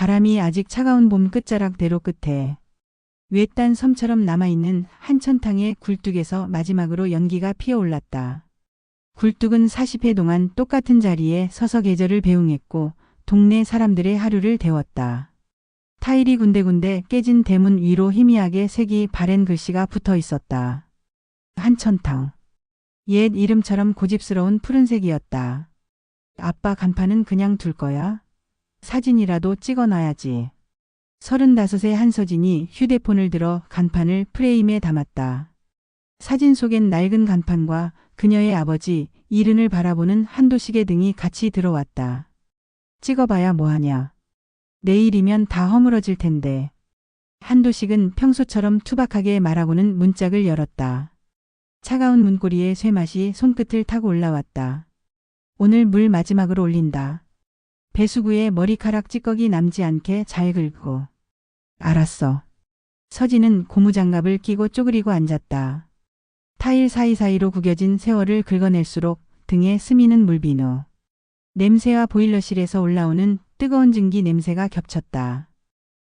바람이 아직 차가운 봄 끝자락대로 끝에 외딴 섬처럼 남아있는 한천탕의 굴뚝에서 마지막으로 연기가 피어올랐다. 굴뚝은 40회 동안 똑같은 자리에 서서 계절을 배웅했고 동네 사람들의 하루를 데웠다. 타일이 군데군데 깨진 대문 위로 희미하게 색이 바랜 글씨가 붙어 있었다. 한천탕. 옛 이름처럼 고집스러운 푸른색이었다. 아빠 간판은 그냥 둘 거야? 사진이라도 찍어놔야지. 35의 한서진이 휴대폰을 들어 간판을 프레임에 담았다. 사진 속엔 낡은 간판과 그녀의 아버지 이른을 바라보는 한도식의 등이 같이 들어왔다. 찍어봐야 뭐하냐. 내일이면 다 허물어질 텐데. 한도식은 평소처럼 투박하게 말하고는 문짝을 열었다. 차가운 문고리에 쇠맛이 손끝을 타고 올라왔다. 오늘 물 마지막으로 올린다. 배수구에 머리카락 찌꺼기 남지 않게 잘 긁고. 알았어. 서진은 고무장갑을 끼고 쪼그리고 앉았다. 타일 사이사이로 구겨진 세월을 긁어낼수록 등에 스미는 물비누. 냄새와 보일러실에서 올라오는 뜨거운 증기 냄새가 겹쳤다.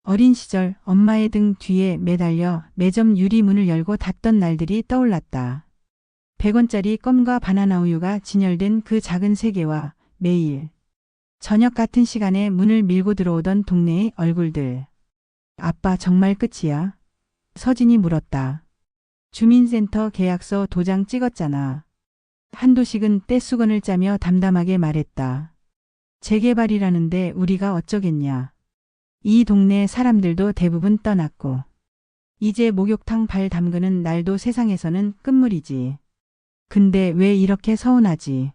어린 시절 엄마의 등 뒤에 매달려 매점 유리문을 열고 닫던 날들이 떠올랐다. 100원짜리 껌과 바나나 우유가 진열된 그 작은 세계와 매일 저녁 같은 시간에 문을 밀고 들어오던 동네의 얼굴들. 아빠 정말 끝이야? 서진이 물었다. 주민센터 계약서 도장 찍었잖아. 한도식은 떼수건을 짜며 담담하게 말했다. 재개발이라는데 우리가 어쩌겠냐. 이 동네 사람들도 대부분 떠났고. 이제 목욕탕 발 담그는 날도 세상에서는 끝물이지. 근데 왜 이렇게 서운하지?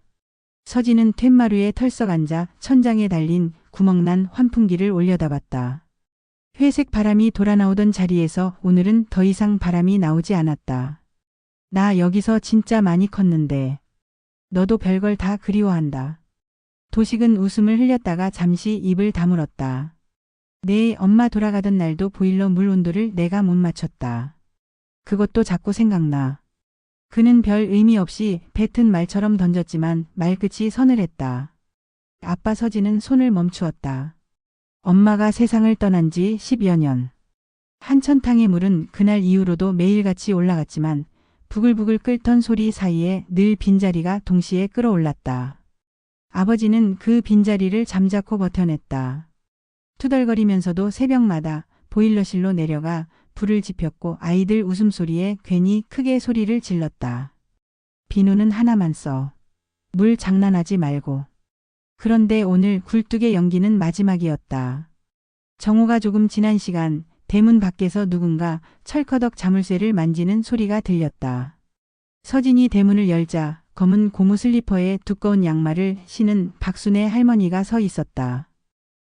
서진은 툇마루에 털썩 앉아 천장에 달린 구멍난 환풍기를 올려다봤다. 회색 바람이 돌아나오던 자리에서 오늘은 더 이상 바람이 나오지 않았다. 나 여기서 진짜 많이 컸는데. 너도 별걸 다 그리워한다. 도식은 웃음을 흘렸다가 잠시 입을 다물었다. 내 엄마 돌아가던 날도 보일러 물 온도를 내가 못 맞췄다. 그것도 자꾸 생각나. 그는 별 의미 없이 뱉은 말처럼 던졌지만 말끝이 서늘했다. 아빠 서진은 손을 멈추었다. 엄마가 세상을 떠난 지 10여 년. 한천탕의 물은 그날 이후로도 매일같이 올라갔지만 부글부글 끓던 소리 사이에 늘 빈자리가 동시에 끓어올랐다. 아버지는 그 빈자리를 잠자코 버텨냈다. 투덜거리면서도 새벽마다 보일러실로 내려가 불을 지폈고 아이들 웃음소리에 괜히 크게 소리를 질렀다. 비누는 하나만 써. 물 장난하지 말고. 그런데 오늘 굴뚝의 연기는 마지막이었다. 정오가 조금 지난 시간 대문 밖에서 누군가 철커덕 자물쇠를 만지는 소리가 들렸다. 서진이 대문을 열자 검은 고무 슬리퍼에 두꺼운 양말을 신은 박순의 할머니가 서 있었다.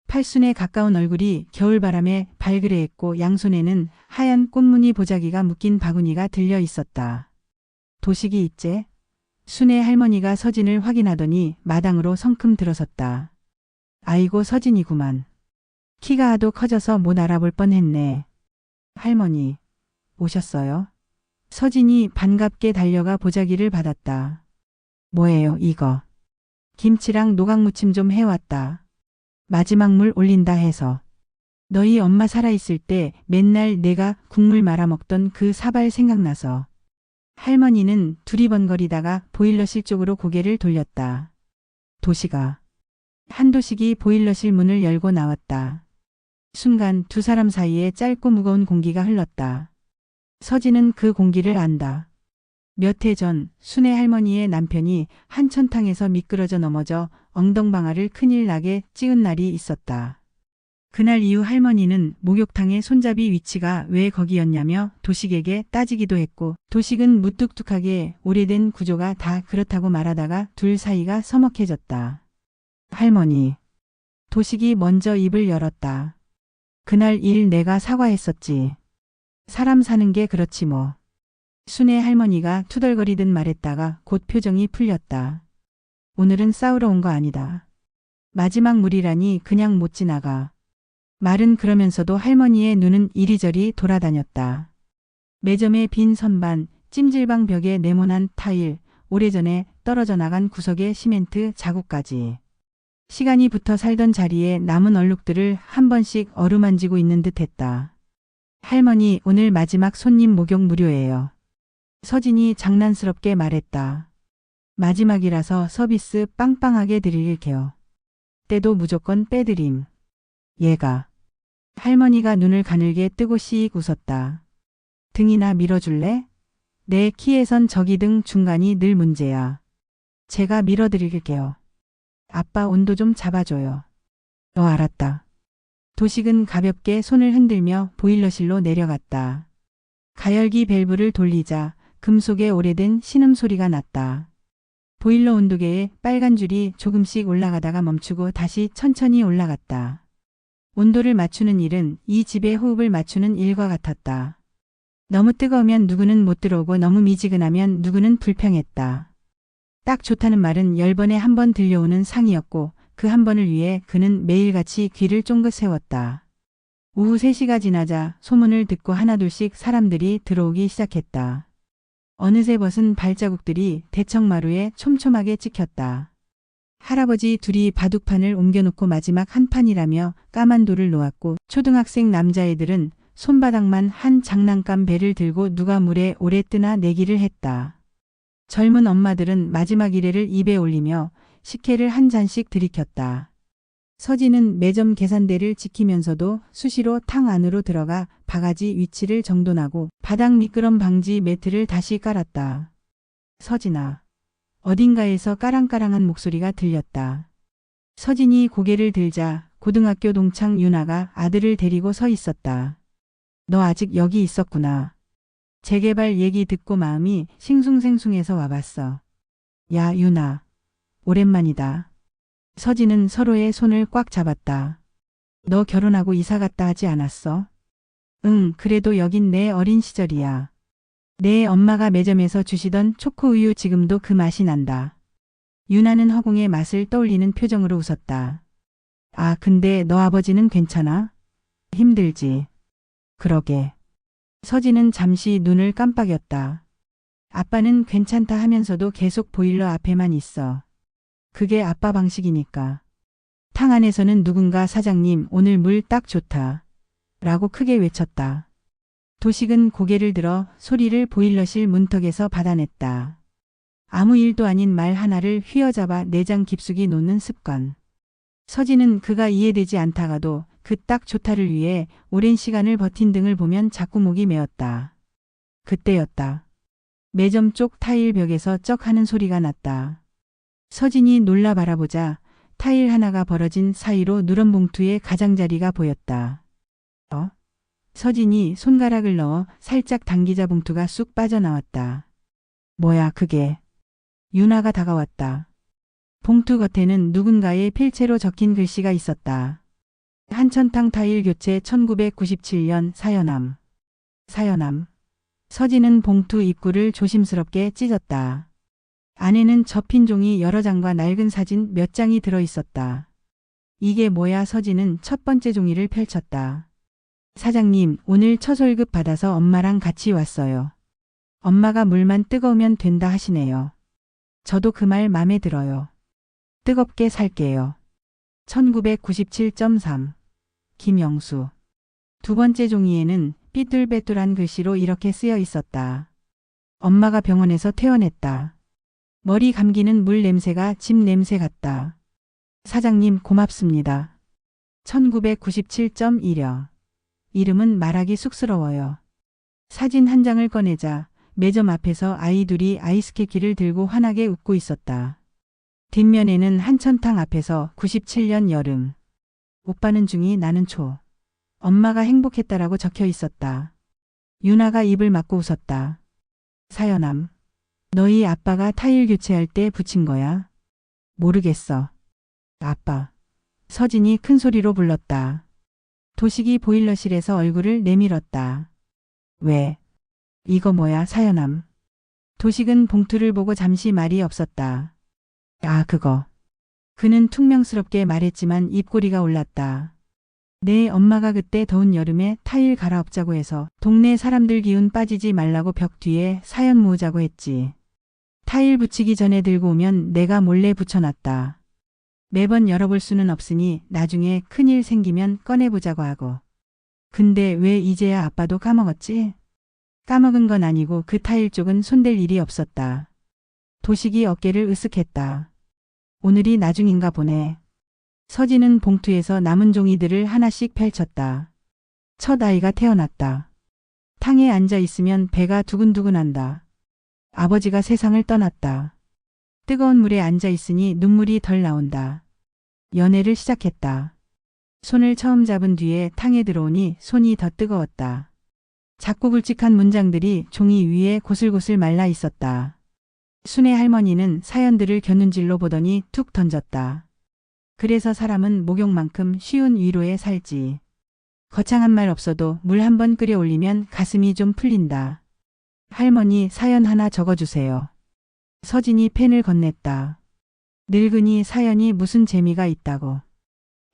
팔순에 가까운 얼굴이 겨울바람에 발그레했고 양손에는 하얀 꽃무늬 보자기가 묶인 바구니가 들려 있었다. 도식이 있제? 순의 할머니가 서진을 확인하더니 마당으로 성큼 들어섰다. 아이고 서진이구만. 키가 하도 커져서 못 알아볼 뻔했네. 할머니, 오셨어요? 서진이 반갑게 달려가 보자기를 받았다. 뭐예요 이거? 김치랑 노각무침 좀 해왔다. 마지막 물 올린다 해서. 너희 엄마 살아있을 때 맨날 내가 국물 말아먹던 그 사발 생각나서. 할머니는 두리번거리다가 보일러실 쪽으로 고개를 돌렸다. 도시가. 한도식이 보일러실 문을 열고 나왔다. 순간 두 사람 사이에 짧고 무거운 공기가 흘렀다. 서진은 그 공기를 안다. 몇 해 전 순애 할머니의 남편이 한천탕에서 미끄러져 넘어져 엉덩방아를 큰일 나게 찍은 날이 있었다. 그날 이후 할머니는 목욕탕의 손잡이 위치가 왜 거기였냐며 도식에게 따지기도 했고 도식은 무뚝뚝하게 오래된 구조가 다 그렇다고 말하다가 둘 사이가 서먹해졌다. 할머니. 도식이 먼저 입을 열었다. 그날 일 내가 사과했었지. 사람 사는 게 그렇지 뭐. 순애 할머니가 투덜거리듯 말했다가 곧 표정이 풀렸다. 오늘은 싸우러 온 거 아니다. 마지막 물이라니 그냥 못 지나가. 말은 그러면서도 할머니의 눈은 이리저리 돌아다녔다. 매점의 빈 선반, 찜질방 벽에 네모난 타일, 오래전에 떨어져 나간 구석의 시멘트 자국까지. 시간이 붙어 살던 자리에 남은 얼룩들을 한 번씩 어루만지고 있는 듯 했다. 할머니, 오늘 마지막 손님 목욕 무료예요. 서진이 장난스럽게 말했다. 마지막이라서 서비스 빵빵하게 드릴게요. 때도 무조건 빼드림. 얘가. 할머니가 눈을 가늘게 뜨고 씩 웃었다. 등이나 밀어줄래? 내 키에선 저기 등 중간이 늘 문제야. 제가 밀어드릴게요. 아빠 온도 좀 잡아줘요. 알았다. 도식은 가볍게 손을 흔들며 보일러실로 내려갔다. 가열기 밸브를 돌리자 금속의 오래된 신음소리가 났다. 보일러 온도계에 빨간 줄이 조금씩 올라가다가 멈추고 다시 천천히 올라갔다. 온도를 맞추는 일은 이 집의 호흡을 맞추는 일과 같았다. 너무 뜨거우면 누구는 못 들어오고 너무 미지근하면 누구는 불평했다. 딱 좋다는 말은 10번에 한 번 들려오는 상이었고 그 한 번을 위해 그는 매일같이 귀를 쫑긋 세웠다. 오후 3시가 지나자 소문을 듣고 하나둘씩 사람들이 들어오기 시작했다. 어느새 벗은 발자국들이 대청마루에 촘촘하게 찍혔다. 할아버지 둘이 바둑판을 옮겨놓고 마지막 한 판이라며 까만 돌을 놓았고 초등학생 남자애들은 손바닥만 한 장난감 배를 들고 누가 물에 오래 뜨나 내기를 했다. 젊은 엄마들은 마지막 이래를 입에 올리며 식혜를 한 잔씩 들이켰다. 서진은 매점 계산대를 지키면서도 수시로 탕 안으로 들어가 바가지 위치를 정돈하고 바닥 미끄럼 방지 매트를 다시 깔았다. 서진아. 어딘가에서 까랑까랑한 목소리가 들렸다. 서진이 고개를 들자 고등학교 동창 유나가 아들을 데리고 서 있었다. 너 아직 여기 있었구나. 재개발 얘기 듣고 마음이 싱숭생숭해서 와봤어. 야, 유나. 오랜만이다. 서진은 서로의 손을 꽉 잡았다. 너 결혼하고 이사 갔다 하지 않았어? 응, 그래도 여긴 내 어린 시절이야. 내 엄마가 매점에서 주시던 초코우유 지금도 그 맛이 난다. 유나는 허공의 맛을 떠올리는 표정으로 웃었다. 아, 근데 너 아버지는 괜찮아? 힘들지. 그러게. 서진은 잠시 눈을 깜빡였다. 아빠는 괜찮다 하면서도 계속 보일러 앞에만 있어. 그게 아빠 방식이니까. 탕 안에서는 누군가 사장님 오늘 물 딱 좋다. 라고 크게 외쳤다. 도식은 고개를 들어 소리를 보일러실 문턱에서 받아냈다. 아무 일도 아닌 말 하나를 휘어잡아 내장 깊숙이 놓는 습관. 서진은 그가 이해되지 않다가도 그 딱 좋다를 위해 오랜 시간을 버틴 등을 보면 자꾸 목이 메었다. 그때였다. 매점 쪽 타일 벽에서 쩍 하는 소리가 났다. 서진이 놀라 바라보자 타일 하나가 벌어진 사이로 누런 봉투에 가장자리가 보였다. 서진이 손가락을 넣어 살짝 당기자 봉투가 쑥 빠져나왔다. 뭐야 그게. 유나가 다가왔다. 봉투 겉에는 누군가의 필체로 적힌 글씨가 있었다. 한천탕 타일 교체 1997년 사연함. 사연함. 서진은 봉투 입구를 조심스럽게 찢었다. 안에는 접힌 종이 여러 장과 낡은 사진 몇 장이 들어 있었다. 이게 뭐야? 서진은 첫 번째 종이를 펼쳤다. 사장님, 오늘 첫 월급 받아서 엄마랑 같이 왔어요. 엄마가 물만 뜨거우면 된다 하시네요. 저도 그 말 맘에 들어요. 뜨겁게 살게요. 1997.3 김영수. 두 번째 종이에는 삐뚤빼뚤한 글씨로 이렇게 쓰여 있었다. 엄마가 병원에서 퇴원했다. 머리 감기는 물 냄새가 집 냄새 같다. 사장님 고맙습니다. 1997.1여. 이름은 말하기 쑥스러워요. 사진 한 장을 꺼내자 매점 앞에서 아이 둘이 아이스케키를 들고 환하게 웃고 있었다. 뒷면에는 한천탕 앞에서 97년 여름. 오빠는 중2 나는 초. 엄마가 행복했다라고 적혀 있었다. 유나가 입을 막고 웃었다. 사연함. 너희 아빠가 타일 교체할 때 붙인 거야? 모르겠어. 아빠. 서진이 큰 소리로 불렀다. 도식이 보일러실에서 얼굴을 내밀었다. 왜? 이거 뭐야? 사연함. 도식은 봉투를 보고 잠시 말이 없었다. 아, 그거. 그는 퉁명스럽게 말했지만 입꼬리가 올랐다. 내 엄마가 그때 더운 여름에 타일 갈아엎자고 해서 동네 사람들 기운 빠지지 말라고 벽 뒤에 사연 모으자고 했지. 타일 붙이기 전에 들고 오면 내가 몰래 붙여놨다. 매번 열어볼 수는 없으니 나중에 큰일 생기면 꺼내보자고 하고. 근데 왜 이제야 아빠도 까먹었지? 까먹은 건 아니고 그 타일 쪽은 손댈 일이 없었다. 도식이 어깨를 으쓱했다. 오늘이 나중인가 보네. 서진은 봉투에서 남은 종이들을 하나씩 펼쳤다. 첫 아이가 태어났다. 탕에 앉아 있으면 배가 두근두근한다. 아버지가 세상을 떠났다. 뜨거운 물에 앉아 있으니 눈물이 덜 나온다. 연애를 시작했다. 손을 처음 잡은 뒤에 탕에 들어오니 손이 더 뜨거웠다. 작고 굵직한 문장들이 종이 위에 고슬고슬 말라 있었다. 순애 할머니는 사연들을 겨눈질로 보더니 툭 던졌다. 그래서 사람은 목욕만큼 쉬운 위로에 살지. 거창한 말 없어도 물 한 번 끓여 올리면 가슴이 좀 풀린다. 할머니 사연 하나 적어주세요. 서진이 펜을 건넸다. 늙은이 사연이 무슨 재미가 있다고.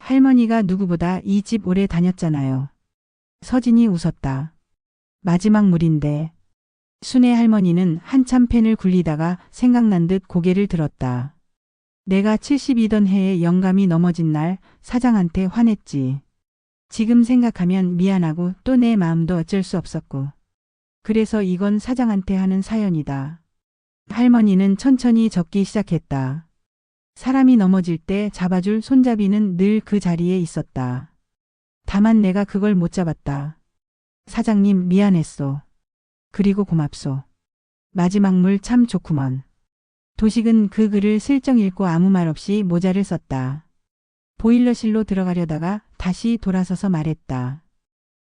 할머니가 누구보다 이 집 오래 다녔잖아요. 서진이 웃었다. 마지막 물인데. 순애 할머니는 한참 펜을 굴리다가 생각난 듯 고개를 들었다. 내가 72던 해에 영감이 넘어진 날 사장한테 화냈지. 지금 생각하면 미안하고 또 내 마음도 어쩔 수 없었고. 그래서 이건 사장한테 하는 사연이다. 할머니는 천천히 적기 시작했다. 사람이 넘어질 때 잡아줄 손잡이는 늘 그 자리에 있었다. 다만 내가 그걸 못 잡았다. 사장님 미안했소. 그리고 고맙소. 마지막 물 참 좋구먼. 도식은 그 글을 슬쩍 읽고 아무 말 없이 모자를 썼다. 보일러실로 들어가려다가 다시 돌아서서 말했다.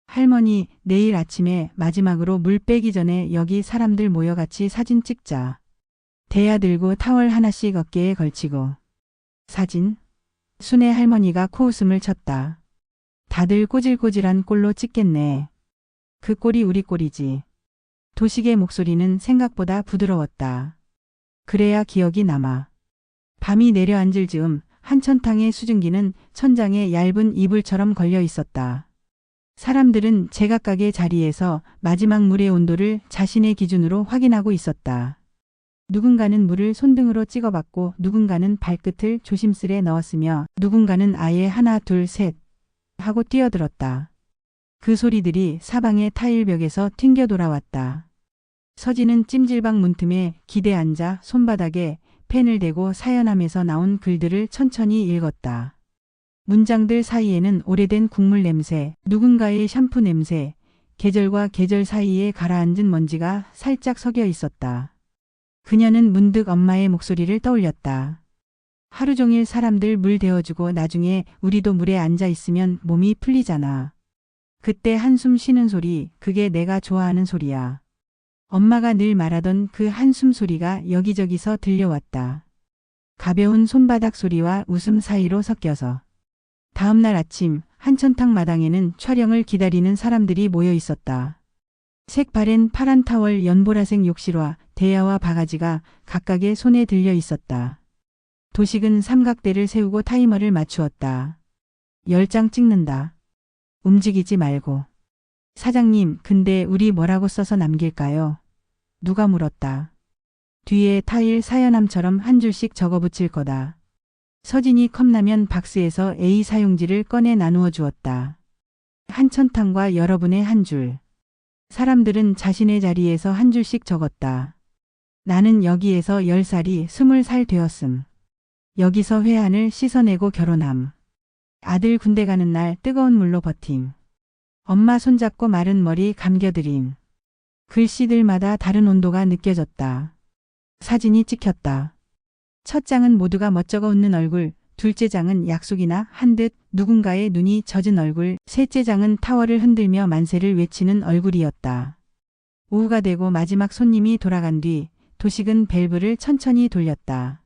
할머니, 내일 아침에 마지막으로 물 빼기 전에 여기 사람들 모여 같이 사진 찍자. 대야 들고 타월 하나씩 어깨에 걸치고. 사진? 순애 할머니가 코웃음을 쳤다. 다들 꼬질꼬질한 꼴로 찍겠네. 그 꼴이 우리 꼴이지. 도식의 목소리는 생각보다 부드러웠다. 그래야 기억이 남아. 밤이 내려앉을 즈음 한천탕의 수증기는 천장에 얇은 이불처럼 걸려 있었다. 사람들은 제각각의 자리에서 마지막 물의 온도를 자신의 기준으로 확인하고 있었다. 누군가는 물을 손등으로 찍어봤고 누군가는 발끝을 조심스레 넣었으며 누군가는 아예 하나 둘 셋 하고 뛰어들었다. 그 소리들이 사방의 타일벽에서 튕겨 돌아왔다. 서진은 찜질방 문틈에 기대 앉아 손바닥에 펜을 대고 사연함에서 나온 글들을 천천히 읽었다. 문장들 사이에는 오래된 국물 냄새, 누군가의 샴푸 냄새, 계절과 계절 사이에 가라앉은 먼지가 살짝 섞여 있었다. 그녀는 문득 엄마의 목소리를 떠올렸다. 하루 종일 사람들 물 데워주고 나중에 우리도 물에 앉아 있으면 몸이 풀리잖아. 그때 한숨 쉬는 소리, 그게 내가 좋아하는 소리야. 엄마가 늘 말하던 그 한숨 소리가 여기저기서 들려왔다. 가벼운 손바닥 소리와 웃음 사이로 섞여서. 다음 날 아침 한천탕 마당에는 촬영을 기다리는 사람들이 모여 있었다. 색바랜 파란 타월 연보라색 욕실화, 대야와 바가지가 각각의 손에 들려 있었다. 도식은 삼각대를 세우고 타이머를 맞추었다. 10장 찍는다. 움직이지 말고. 사장님, 근데 우리 뭐라고 써서 남길까요? 누가 물었다. 뒤에 타일 사연함처럼 한 줄씩 적어붙일 거다. 서진이 컵라면 박스에서 A 사용지를 꺼내 나누어 주었다. 한천탕과 여러분의 한 줄. 사람들은 자신의 자리에서 한 줄씩 적었다. 나는 여기에서 10살이 20살 되었음. 여기서 회한을 씻어내고 결혼함. 아들 군대 가는 날 뜨거운 물로 버팀. 엄마 손잡고 마른 머리 감겨드림. 글씨들마다 다른 온도가 느껴졌다. 사진이 찍혔다. 첫 장은 모두가 멋쩍어 웃는 얼굴, 둘째 장은 약속이나 한 듯 누군가의 눈이 젖은 얼굴, 셋째 장은 타월을 흔들며 만세를 외치는 얼굴이었다. 오후가 되고 마지막 손님이 돌아간 뒤 도식은 밸브를 천천히 돌렸다.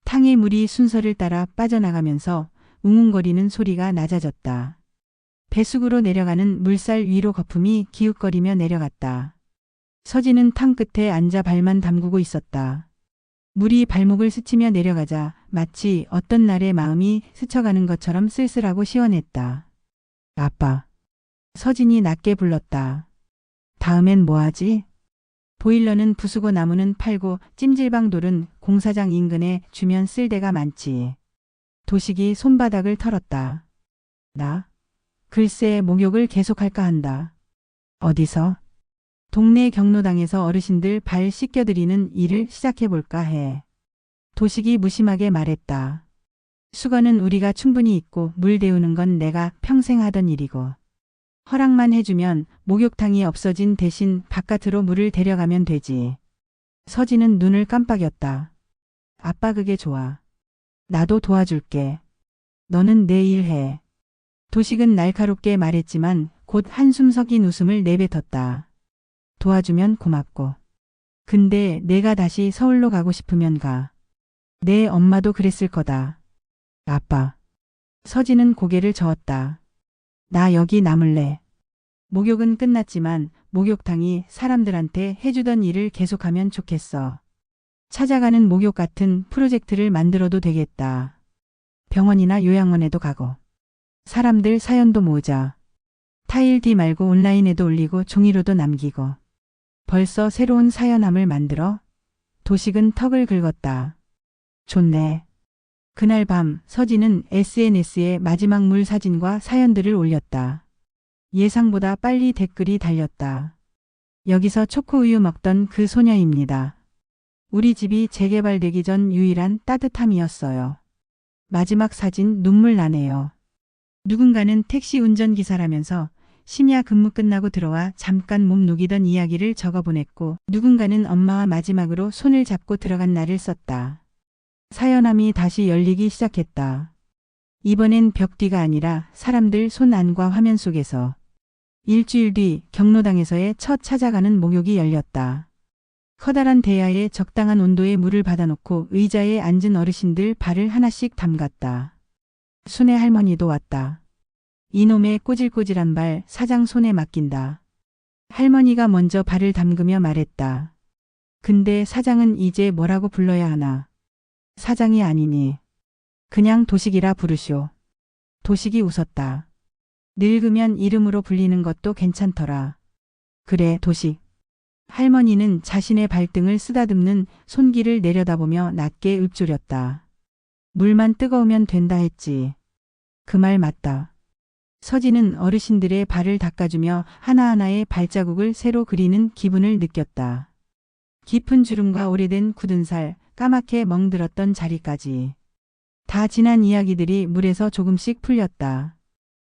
탕의 물이 순서를 따라 빠져나가면서 웅웅거리는 소리가 낮아졌다. 배수구로 내려가는 물살 위로 거품이 기웃거리며 내려갔다. 서진은 탕 끝에 앉아 발만 담그고 있었다. 물이 발목을 스치며 내려가자 마치 어떤 날의 마음이 스쳐가는 것처럼 쓸쓸하고 시원했다. 아빠. 서진이 낮게 불렀다. 다음엔 뭐하지? 보일러는 부수고 나무는 팔고 찜질방 돌은 공사장 인근에 주면 쓸 데가 많지. 도식이 손바닥을 털었다. 나? 글쎄 목욕을 계속할까 한다. 어디서? 동네 경로당에서 어르신들 발 씻겨드리는 일을 시작해볼까 해. 도식이 무심하게 말했다. 수건은 우리가 충분히 있고 물 데우는 건 내가 평생 하던 일이고. 허락만 해주면 목욕탕이 없어진 대신 바깥으로 물을 데려가면 되지. 서진은 눈을 깜빡였다. 아빠 그게 좋아. 나도 도와줄게. 너는 내 일 해. 도식은 날카롭게 말했지만 곧 한숨 섞인 웃음을 내뱉었다. 도와주면 고맙고. 근데 내가 다시 서울로 가고 싶으면 가. 내 엄마도 그랬을 거다. 아빠. 서진은 고개를 저었다. 나 여기 남을래. 목욕은 끝났지만 목욕탕이 사람들한테 해주던 일을 계속하면 좋겠어. 찾아가는 목욕 같은 프로젝트를 만들어도 되겠다. 병원이나 요양원에도 가고. 사람들 사연도 모으자. 타일 D 말고 온라인에도 올리고 종이로도 남기고. 벌써 새로운 사연함을 만들어? 도식은 턱을 긁었다. 좋네. 그날 밤 서진은 SNS에 마지막 물 사진과 사연들을 올렸다. 예상보다 빨리 댓글이 달렸다. 여기서 초코우유 먹던 그 소녀입니다. 우리 집이 재개발되기 전 유일한 따뜻함이었어요. 마지막 사진 눈물 나네요. 누군가는 택시 운전기사라면서 심야 근무 끝나고 들어와 잠깐 몸 녹이던 이야기를 적어보냈고 누군가는 엄마와 마지막으로 손을 잡고 들어간 날을 썼다. 사연함이 다시 열리기 시작했다. 이번엔 벽 뒤가 아니라 사람들 손 안과 화면 속에서. 일주일 뒤 경로당에서의 첫 찾아가는 목욕이 열렸다. 커다란 대야에 적당한 온도의 물을 받아놓고 의자에 앉은 어르신들 발을 하나씩 담갔다. 순애 할머니도 왔다. 이놈의 꼬질꼬질한 발 사장 손에 맡긴다. 할머니가 먼저 발을 담그며 말했다. 근데 사장은 이제 뭐라고 불러야 하나? 사장이 아니니. 그냥 도식이라 부르쇼. 도식이 웃었다. 늙으면 이름으로 불리는 것도 괜찮더라. 그래 도식. 할머니는 자신의 발등을 쓰다듬는 손길을 내려다보며 낮게 읊조렸다. 물만 뜨거우면 된다 했지. 그 말 맞다. 서진은 어르신들의 발을 닦아주며 하나하나의 발자국을 새로 그리는 기분을 느꼈다. 깊은 주름과 오래된 굳은 살, 까맣게 멍들었던 자리까지. 다 지난 이야기들이 물에서 조금씩 풀렸다.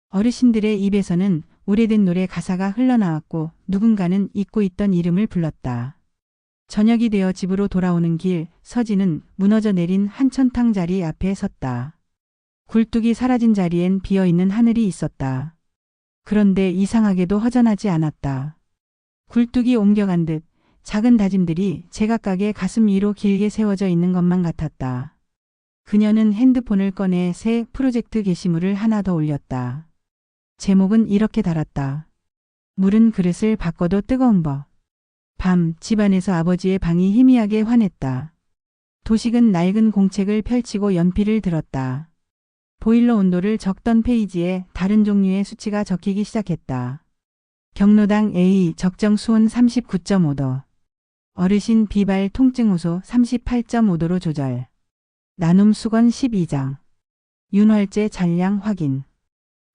어르신들의 입에서는 오래된 노래 가사가 흘러나왔고 누군가는 잊고 있던 이름을 불렀다. 저녁이 되어 집으로 돌아오는 길, 서진은 무너져 내린 한천탕 자리 앞에 섰다. 굴뚝이 사라진 자리엔 비어있는 하늘이 있었다. 그런데 이상하게도 허전하지 않았다. 굴뚝이 옮겨간 듯 작은 다짐들이 제각각의 가슴 위로 길게 세워져 있는 것만 같았다. 그녀는 핸드폰을 꺼내 새 프로젝트 게시물을 하나 더 올렸다. 제목은 이렇게 달았다. 물은 그릇을 바꿔도 뜨거운 법. 밤 집안에서 아버지의 방이 희미하게 환했다. 도식은 낡은 공책을 펼치고 연필을 들었다. 보일러 온도를 적던 페이지에 다른 종류의 수치가 적히기 시작했다. 경로당 A 적정 수온 39.5도. 어르신 비발 통증 호소 38.5도로 조절. 나눔 수건 12장. 윤활제 잔량 확인.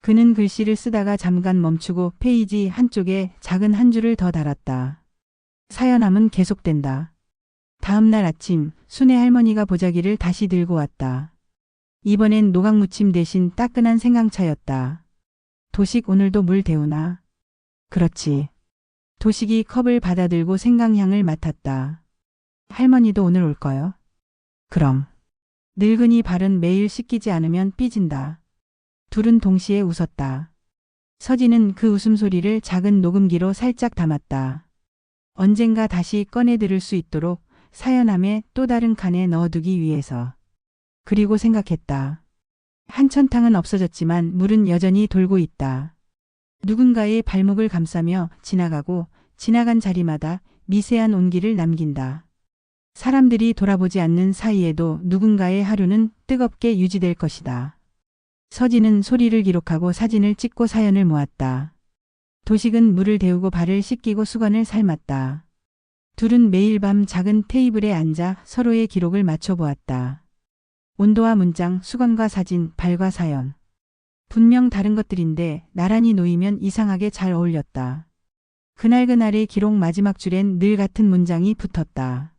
그는 글씨를 쓰다가 잠깐 멈추고 페이지 한쪽에 작은 한 줄을 더 달았다. 사연함은 계속된다. 다음 날 아침 순애 할머니가 보자기를 다시 들고 왔다. 이번엔 노각무침 대신 따끈한 생강차였다. 도식 오늘도 물 데우나? 그렇지. 도식이 컵을 받아들고 생강향을 맡았다. 할머니도 오늘 올 거요? 그럼. 늙은이 발은 매일 씻기지 않으면 삐진다. 둘은 동시에 웃었다. 서진은 그 웃음소리를 작은 녹음기로 살짝 담았다. 언젠가 다시 꺼내 들을 수 있도록 사연함에 또 다른 칸에 넣어두기 위해서. 그리고 생각했다. 한천탕은 없어졌지만 물은 여전히 돌고 있다. 누군가의 발목을 감싸며 지나가고 지나간 자리마다 미세한 온기를 남긴다. 사람들이 돌아보지 않는 사이에도 누군가의 하루는 뜨겁게 유지될 것이다. 서진은 소리를 기록하고 사진을 찍고 사연을 모았다. 도식은 물을 데우고 발을 씻기고 수건을 삶았다. 둘은 매일 밤 작은 테이블에 앉아 서로의 기록을 맞춰보았다. 온도와 문장, 수건과 사진, 발과 사연. 분명 다른 것들인데 나란히 놓이면 이상하게 잘 어울렸다. 그날의 기록 마지막 줄엔 늘 같은 문장이 붙었다.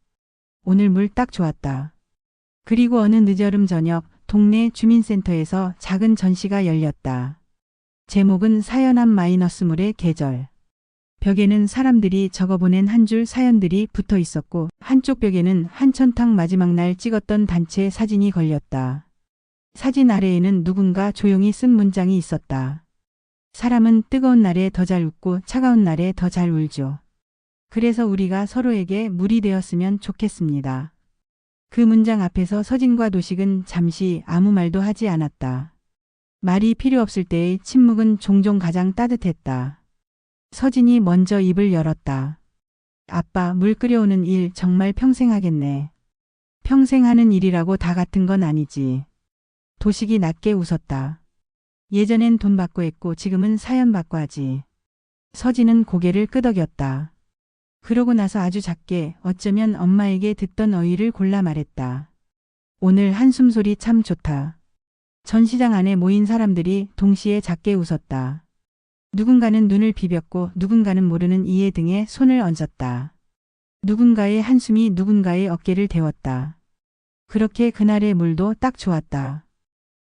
오늘 물 딱 좋았다. 그리고 어느 늦여름 저녁 동네 주민센터에서 작은 전시가 열렸다. 제목은 사연함 마이너스 물의 계절. 벽에는 사람들이 적어보낸 한 줄 사연들이 붙어 있었고 한쪽 벽에는 한천탕 마지막 날 찍었던 단체 사진이 걸렸다. 사진 아래에는 누군가 조용히 쓴 문장이 있었다. 사람은 뜨거운 날에 더 잘 웃고 차가운 날에 더 잘 울죠. 그래서 우리가 서로에게 물이 되었으면 좋겠습니다. 그 문장 앞에서 서진과 도식은 잠시 아무 말도 하지 않았다. 말이 필요 없을 때의 침묵은 종종 가장 따뜻했다. 서진이 먼저 입을 열었다. 아빠, 물 끓여오는 일 정말 평생 하겠네. 평생 하는 일이라고 다 같은 건 아니지. 도식이 낮게 웃었다. 예전엔 돈 받고 했고 지금은 사연 받고 하지. 서진은 고개를 끄덕였다. 그러고 나서 아주 작게 어쩌면 엄마에게 듣던 어휘를 골라 말했다. 오늘 한숨 소리 참 좋다. 전시장 안에 모인 사람들이 동시에 작게 웃었다. 누군가는 눈을 비볐고 누군가는 모르는 이의 등에 손을 얹었다. 누군가의 한숨이 누군가의 어깨를 데웠다. 그렇게 그날의 물도 딱 좋았다.